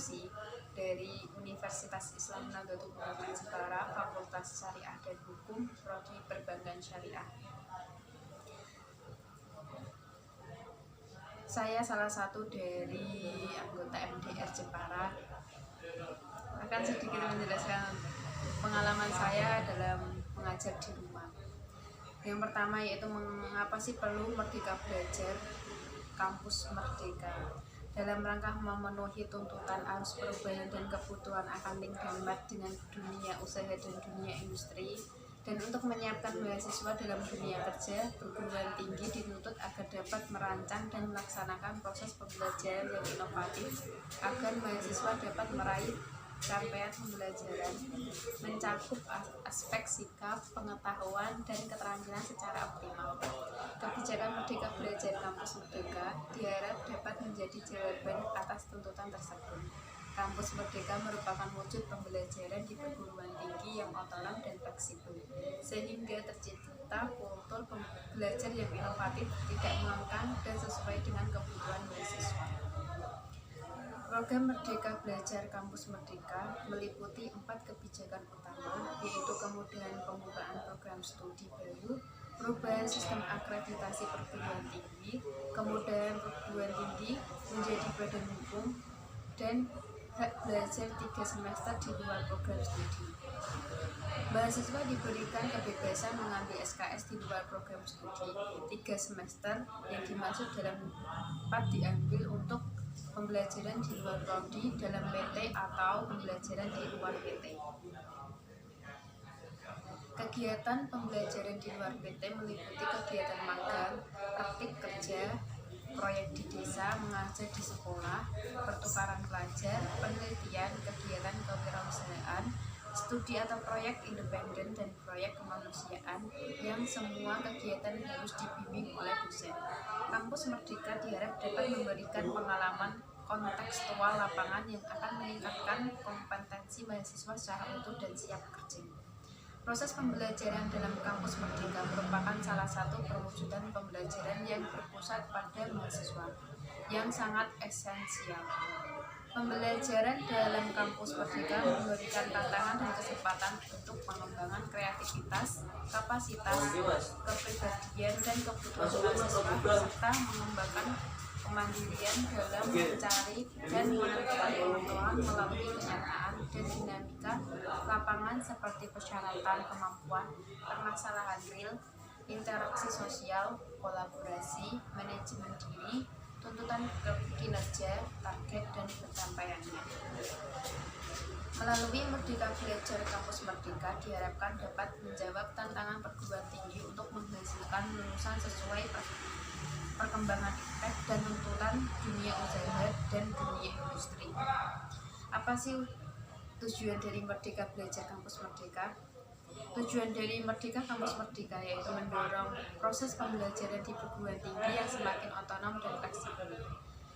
Sanusi dari Universitas Islam Nahdlatul Ulama Jepara, Fakultas Syariah dan Hukum, Prodi Perbankan Syariah. Saya salah satu dari anggota MDR Jepara. Akan sedikit menjelaskan pengalaman saya dalam mengajar di rumah. Yang pertama yaitu mengapa sih perlu Merdeka Belajar Kampus Merdeka. Dalam rangka memenuhi tuntutan arus perubahan dan kebutuhan akan link dan mat dengan dunia usaha dan dunia industri, dan untuk menyiapkan mahasiswa dalam dunia kerja, perguruan tinggi dituntut agar dapat merancang dan melaksanakan proses pembelajaran yang inovatif agar mahasiswa dapat meraih capaian pembelajaran mencakup aspek sikap, pengetahuan, dan keterampilan secara optimal. Kebijakan Merdeka Belajar Kampus Merdeka diharap dapat menjadi jawaban atas tuntutan tersebut. Kampus Merdeka merupakan wujud pembelajaran di perguruan tinggi yang otonom dan fleksibel, sehingga tercipta kultur belajar yang inovatif, tidak mengekang, dan sesuai dengan kebutuhan mahasiswa. Program Merdeka Belajar Kampus Merdeka meliputi 4 kebijakan utama, yaitu kemudahan pembukaan program studi baru, perubahan sistem akreditasi perguruan tinggi, kemudahan perguruan tinggi menjadi badan hukum, dan hak belajar 3 semester di luar program studi. Mahasiswa diberikan kebebasan mengambil SKS di luar program studi 3 semester, yang dimaksud dalam 4 diambil untuk pembelajaran di luar prodi dalam PT atau pembelajaran di luar PT. Kegiatan pembelajaran di luar PT meliputi kegiatan magang, praktik kerja, proyek di desa, mengajar di sekolah, pertukaran pelajar, penelitian, kegiatan kewirausahaan, studi atau proyek independen, dan proyek kemanusiaan, yang semua kegiatan harus dibimbing oleh dosen. Kampus Merdeka diharap dapat memberikan pengalaman kontekstual lapangan yang akan meningkatkan kompetensi mahasiswa secara utuh dan siap kerja. Proses pembelajaran dalam Kampus Merdeka merupakan salah satu perwujudan pembelajaran yang berpusat pada mahasiswa, yang sangat esensial. Pembelajaran dalam Kampus Merdeka memberikan tantangan dan kesempatan untuk pengembangan kreativitas, kapasitas, kepribadian, dan kebutuhan mahasiswa, serta mengembangkan kemandirian dalam mencari dan menentukan pengetahuan melalui kenyataan dan dinamika lapangan seperti persyaratan kemampuan, permasalahan real, interaksi sosial, kolaborasi, manajemen diri, tuntutan kinerja, target, dan pencapaiannya. Melalui Merdeka Belajar Kampus Merdeka diharapkan dapat menjawab tantangan perguruan tinggi untuk menghasilkan lulusan sesuai perkembangan iptek dan tuntutan dunia usaha dan dunia industri. Apa sih tujuan dari Merdeka Belajar Kampus Merdeka? Tujuan dari Merdeka Kampus Merdeka yaitu mendorong proses pembelajaran di perguruan tinggi yang semakin otonom dan fleksibel.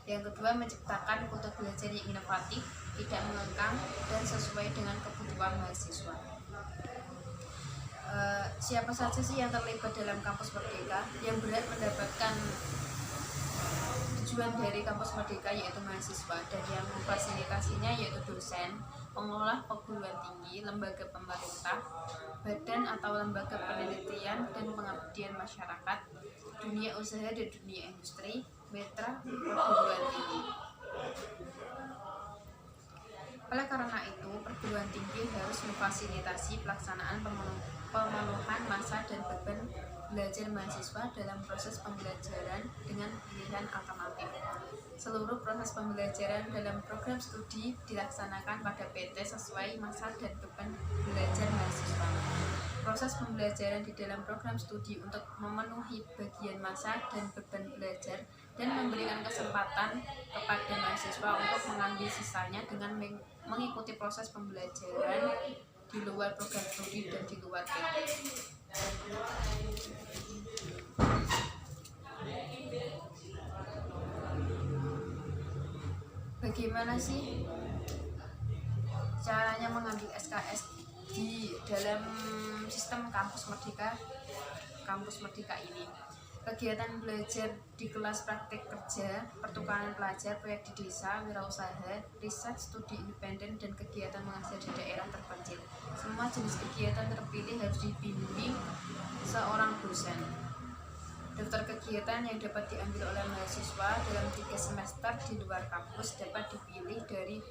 Yang kedua, menciptakan kultur belajar yang inovatif, tidak mengekang, dan sesuai dengan kebutuhan mahasiswa. Siapa saja sih yang terlibat dalam Kampus Merdeka? Yang berhak mendapatkan tujuan dari Kampus Merdeka yaitu mahasiswa, dan yang memfasilitasinya yaitu dosen, pengelola perguruan tinggi, lembaga pemerintah, badan atau lembaga penelitian dan pengabdian masyarakat, dunia usaha dan dunia industri, mitra perguruan tinggi. Oleh karena itu, perguruan tinggi harus memfasilitasi pelaksanaan pemenuhan masa dan beban belajar mahasiswa dalam proses pembelajaran dengan pilihan alternatif. Seluruh proses pembelajaran dalam program studi dilaksanakan pada PT sesuai masa dan beban belajar mahasiswa. Proses pembelajaran di dalam program studi untuk memenuhi bagian masa dan beban belajar dan memberikan kesempatan kepada mahasiswa untuk mengambil sisanya dengan mengikuti proses pembelajaran di luar program studi dan di luar PT. Bagaimana sih caranya mengambil SKS di dalam sistem Kampus Merdeka ini? Kegiatan belajar di kelas, praktik kerja, pertukaran pelajar, proyek di desa, wirausaha, riset, studi independen, dan kegiatan mengajar di daerah terpencil. Semua jenis kegiatan terpilih harus dibimbing seorang dosen. Daftar kegiatan yang dapat diambil oleh mahasiswa dalam 3 semester di luar kampus dapat dipilih dari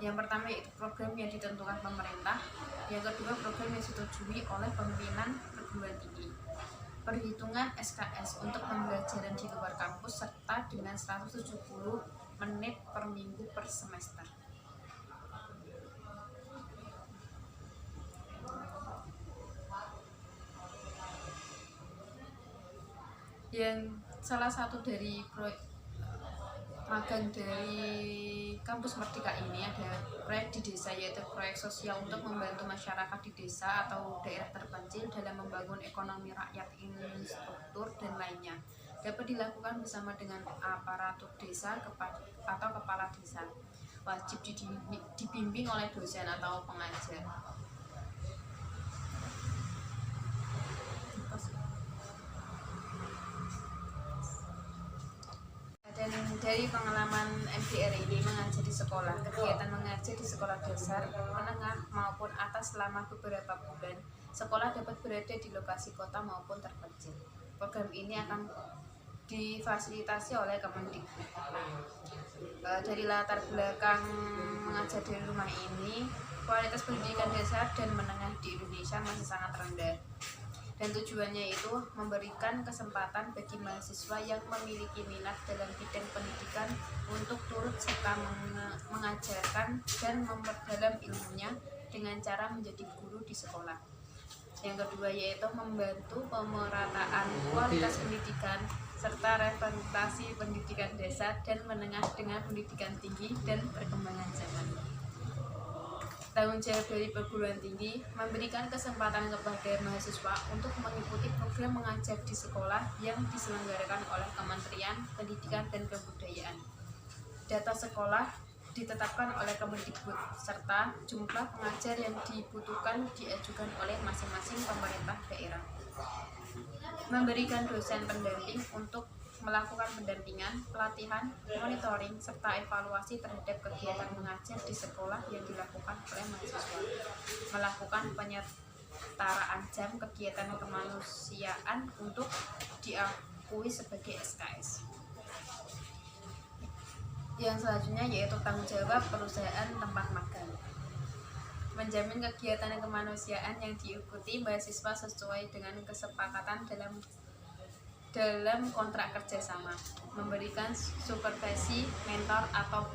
yang pertama yaitu program yang ditentukan pemerintah, yang kedua program yang disetujui oleh pimpinan perguruan tinggi. Perhitungan SKS untuk pembelajaran di luar kampus serta dengan 170 menit per minggu per semester. Yang salah satu dari magang dari kampus Merdeka ini ada proyek di desa, yaitu proyek sosial untuk membantu masyarakat di desa atau daerah terpencil dalam membangun ekonomi rakyat, infrastruktur, dan lainnya. Dapat dilakukan bersama dengan aparatur desa atau kepala desa. Wajib dibimbing oleh dosen atau pengajar. Dan dari pengalaman MDR ini mengajar di sekolah, kegiatan mengajar di sekolah dasar, menengah maupun atas selama beberapa bulan, sekolah dapat berada di lokasi kota maupun terpencil. Program ini akan difasilitasi oleh Kemendikbud. Dari latar belakang mengajar dari rumah ini, kualitas pendidikan dasar dan menengah di Indonesia masih sangat rendah. Dan tujuannya itu memberikan kesempatan bagi mahasiswa yang memiliki minat dalam bidang pendidikan untuk turut serta mengajarkan dan memperdalam ilmunya dengan cara menjadi guru di sekolah. Yang kedua yaitu membantu pemerataan kualitas pendidikan serta representasi pendidikan dasar dan menengah dengan pendidikan tinggi dan perkembangan zaman. Tanggung jawab dari perguruan tinggi memberikan kesempatan kepada mahasiswa untuk mengikuti program mengajar di sekolah yang diselenggarakan oleh Kementerian Pendidikan dan Kebudayaan. Data sekolah ditetapkan oleh Kemendikbud serta jumlah pengajar yang dibutuhkan diajukan oleh masing-masing pemerintah daerah. Memberikan dosen pendamping untuk melakukan pendampingan, pelatihan, monitoring, serta evaluasi terhadap kegiatan mengajar di sekolah yang dilakukan oleh mahasiswa. Melakukan penyetaraan jam kegiatan kemanusiaan untuk diakui sebagai SKS. Yang selanjutnya yaitu tanggung jawab perusahaan tempat magang. Menjamin kegiatan kemanusiaan yang diikuti mahasiswa sesuai dengan kesepakatan dalam kontrak kerjasama, memberikan supervisi, mentor atau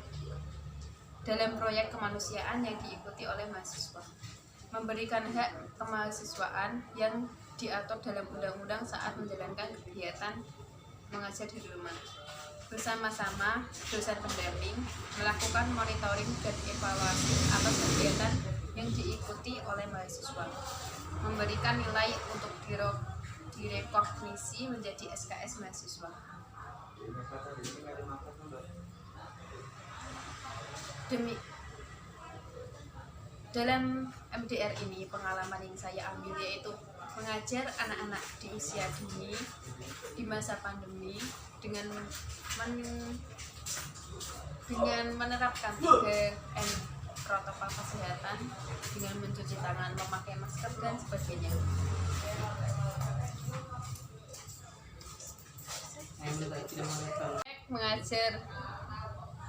dalam proyek kemanusiaan yang diikuti oleh mahasiswa, memberikan hak kemahasiswaan yang diatur dalam undang-undang saat menjalankan kegiatan mengajar di rumah. Bersama-sama dosen pendamping melakukan monitoring dan evaluasi atas kegiatan yang diikuti oleh mahasiswa, memberikan nilai untuk direkognisi menjadi SKS mahasiswa. Dalam MDR ini pengalaman yang saya ambil yaitu mengajar anak-anak di usia dini di masa pandemi dengan menerapkan 3M protokol kesehatan dengan mencuci tangan, memakai masker dan sebagainya. Mengajar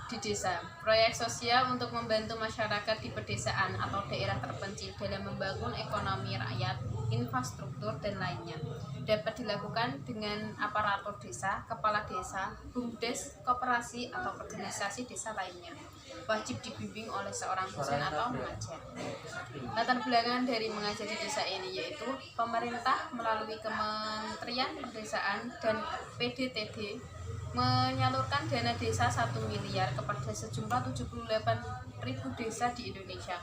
di desa, proyek sosial untuk membantu masyarakat di pedesaan atau daerah terpencil dalam membangun ekonomi rakyat, infrastruktur, dan lainnya. Dapat dilakukan dengan aparatur desa, kepala desa, bumdes, koperasi, atau organisasi desa lainnya. Wajib dibimbing oleh seorang dosen atau mengajar. Latar belakang dari mengajar di desa ini yaitu pemerintah melalui Kementerian Pedesaan dan PDTD menyalurkan dana desa 1 miliar kepada sejumlah 78.000 desa di Indonesia.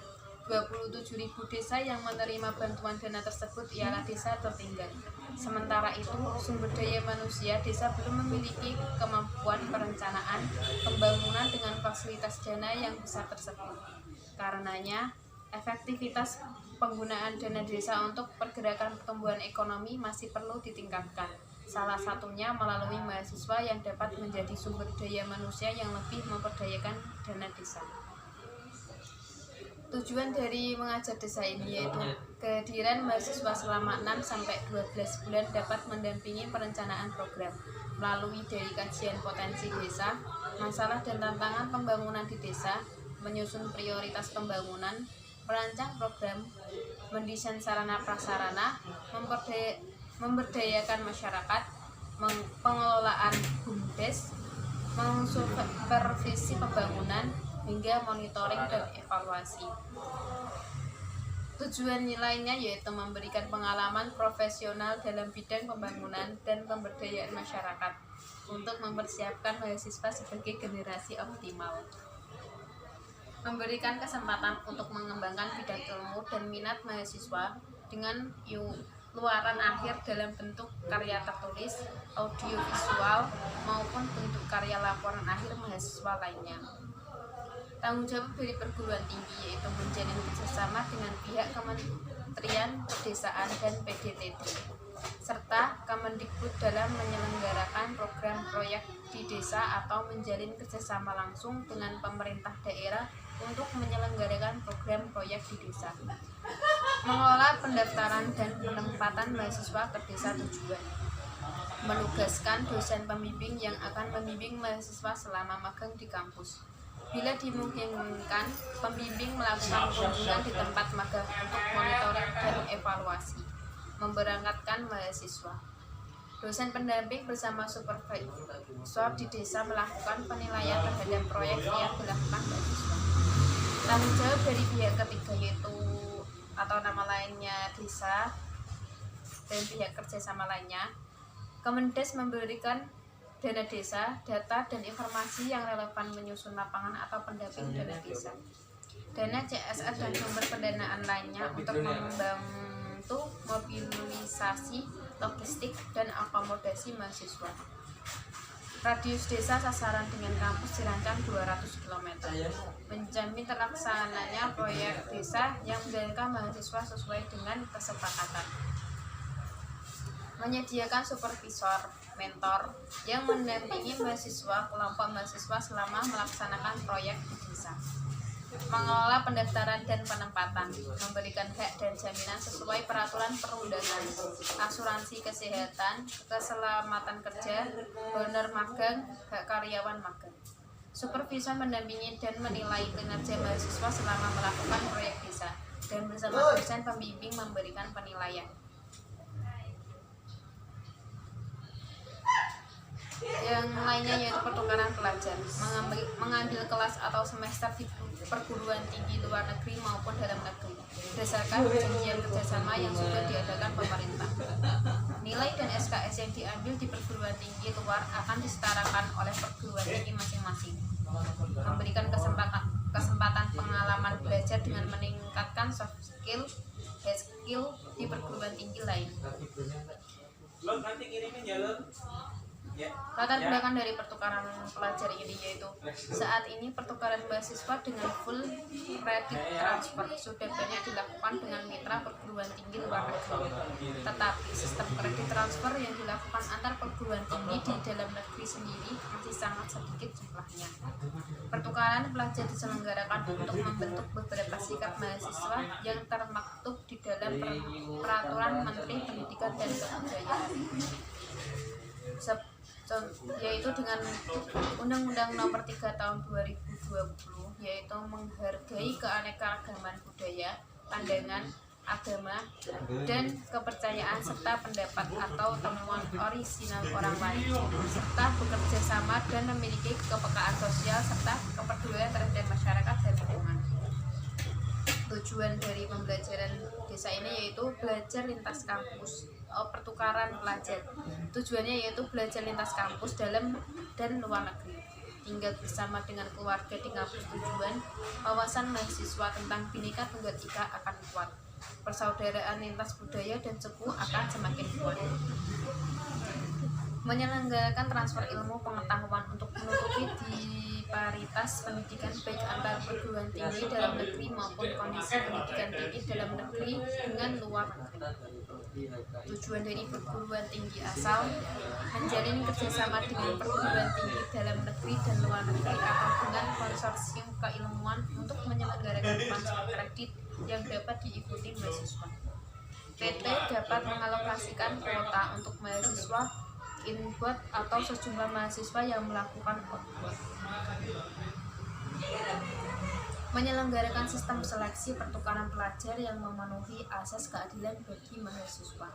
27.000 desa yang menerima bantuan dana tersebut ialah desa tertinggal. Sementara itu, sumber daya manusia desa belum memiliki kemampuan perencanaan pembangunan dengan fasilitas dana yang besar tersebut. Karenanya, efektivitas penggunaan dana desa untuk pergerakan pertumbuhan ekonomi masih perlu ditingkatkan. Salah satunya melalui mahasiswa yang dapat menjadi sumber daya manusia yang lebih memperdayakan dana desa. Tujuan dari mengajar desa ini yaitu kehadiran mahasiswa selama 6-12 bulan dapat mendampingi perencanaan program melalui dari kajian potensi desa, masalah dan tantangan pembangunan di desa, menyusun prioritas pembangunan, merancang program, mendesain sarana prasarana, memberdayakan masyarakat, pengelolaan BUMDes, mengsupervisi pembangunan, hingga monitoring dan evaluasi. Tujuan lainnya yaitu memberikan pengalaman profesional dalam bidang pembangunan dan pemberdayaan masyarakat untuk mempersiapkan mahasiswa sebagai generasi optimal. Memberikan kesempatan untuk mengembangkan bidang ilmu dan minat mahasiswa dengan luaran akhir dalam bentuk karya tertulis, audiovisual, maupun bentuk karya laporan akhir mahasiswa lainnya. Tanggung jawab dari perguruan tinggi yaitu menjalin kerjasama dengan pihak Kementerian Pedesaan dan PDTT serta Kemendikbud dalam menyelenggarakan program proyek di desa atau menjalin kerjasama langsung dengan pemerintah daerah untuk menyelenggarakan program proyek di desa. Mengelola pendaftaran dan penempatan mahasiswa ke desa tujuan. Menugaskan dosen pembimbing yang akan membimbing mahasiswa selama magang di kampus. Bila dimungkinkan, pembimbing melakukan kunjungan di tempat magang untuk monitoring dan evaluasi. Memberangkatkan mahasiswa. Dosen pendamping bersama supervisor di desa melakukan penilaian terhadap proyek yang dilakukan mahasiswa. Tanggung jawab dari pihak ketiga yaitu atau nama lainnya desa dan pihak kerjasama lainnya. Kemendes memberikan dana desa, data dan informasi yang relevan menyusun lapangan atau pendamping dana desa. Dana CSR dan sumber pendanaan lainnya untuk membantu mobilisasi, logistik, dan akomodasi mahasiswa. Radius desa sasaran dengan kampus dirancang 200 km. Menjamin terlaksananya proyek desa yang menjalankan mahasiswa sesuai dengan kesepakatan. Menyediakan supervisor, mentor yang mendampingi mahasiswa, kelompok mahasiswa selama melaksanakan proyek di desa. Mengelola pendaftaran dan penempatan, memberikan hak dan jaminan sesuai peraturan perundangan, asuransi kesehatan, keselamatan kerja, honor magang, hak karyawan magang. Supervisor mendampingi dan menilai kinerja mahasiswa selama melakukan proyek desa dan bersama dosen pembimbing memberikan penilaian. Yang lainnya yaitu pertukaran pelajar, mengambil kelas atau semester di perguruan tinggi luar negeri maupun dalam negeri berdasarkan perjanjian kerjasama yang sudah diadakan pemerintah. Nilai dan SKS yang diambil di perguruan tinggi luar akan disetarakan oleh perguruan tinggi masing-masing. Memberikan kesempatan pengalaman belajar dengan meningkatkan soft skill, hard skill di perguruan tinggi lain. Latar belakang dari pertukaran pelajar ini yaitu saat ini pertukaran mahasiswa dengan full credit transfer sudah banyak dilakukan dengan mitra perguruan tinggi luar negeri. Tetapi sistem kredit transfer yang dilakukan antar perguruan tinggi di dalam negeri sendiri masih sangat sedikit jumlahnya. Pertukaran pelajar diselenggarakan untuk membentuk beberapa sikap mahasiswa yang termaktub di dalam peraturan Menteri Pendidikan dan Kebudayaan, yaitu dengan Undang-Undang Nomor 3 Tahun 2020, yaitu menghargai keanekaragaman budaya, pandangan, agama, dan kepercayaan serta pendapat atau temuan orisinal orang lain, serta bekerja sama dan memiliki kepekaan sosial serta kepedulian terhadap masyarakat dan lingkungan. Tujuan dari pembelajaran desa ini yaitu belajar lintas kampus, pertukaran pelajar. Tujuannya yaitu belajar lintas kampus dalam dan luar negeri, tinggal bersama dengan keluarga di kampus tujuan. Wawasan mahasiswa tentang Bhinneka Tunggal Ika akan kuat, persaudaraan lintas budaya dan suku akan semakin kuat. Menyelenggarakan transfer ilmu pengetahuan untuk menutupi disparitas pendidikan baik antar perguruan tinggi dalam negeri maupun kondisi pendidikan tinggi dalam negeri dengan luar negeri. Tujuan dari perguruan tinggi asal menjalin kerjasama dengan perguruan tinggi dalam negeri dan luar negeri atau dengan konsorsium keilmuan untuk menyelenggarakan transfer kredit yang dapat diikuti mahasiswa. PT dapat mengalokasikan kuota untuk mahasiswa inbound atau sejumlah mahasiswa yang melakukan outbound. Menyelenggarakan sistem seleksi pertukaran pelajar yang memenuhi asas keadilan bagi mahasiswa.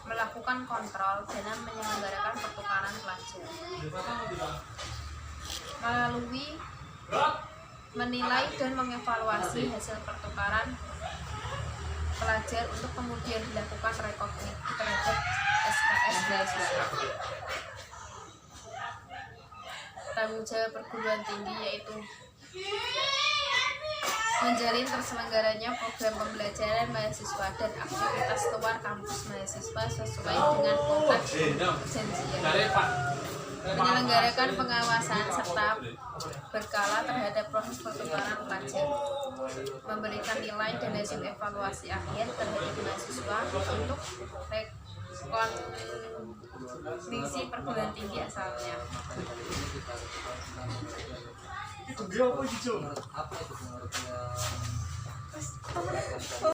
Melakukan kontrol dalam menyelenggarakan pertukaran pelajar. Melalui menilai dan mengevaluasi hasil pertukaran pelajar untuk kemudian dilakukan rekognisi terhadap SKS mahasiswa. Tanggung jawab perguruan tinggi yaitu menjalin terselenggaranya program pembelajaran mahasiswa dan aktivitas luar kampus mahasiswa sesuai dengan kontrak perjanjian. Menyelenggarakan pengawasan serta berkala terhadap proses pertukaran pelajar. Memberikan nilai dan hasil evaluasi akhir terhadap mahasiswa untuk rekognisi perguruan tinggi asalnya. Itu dia apa gitu? Menurut yang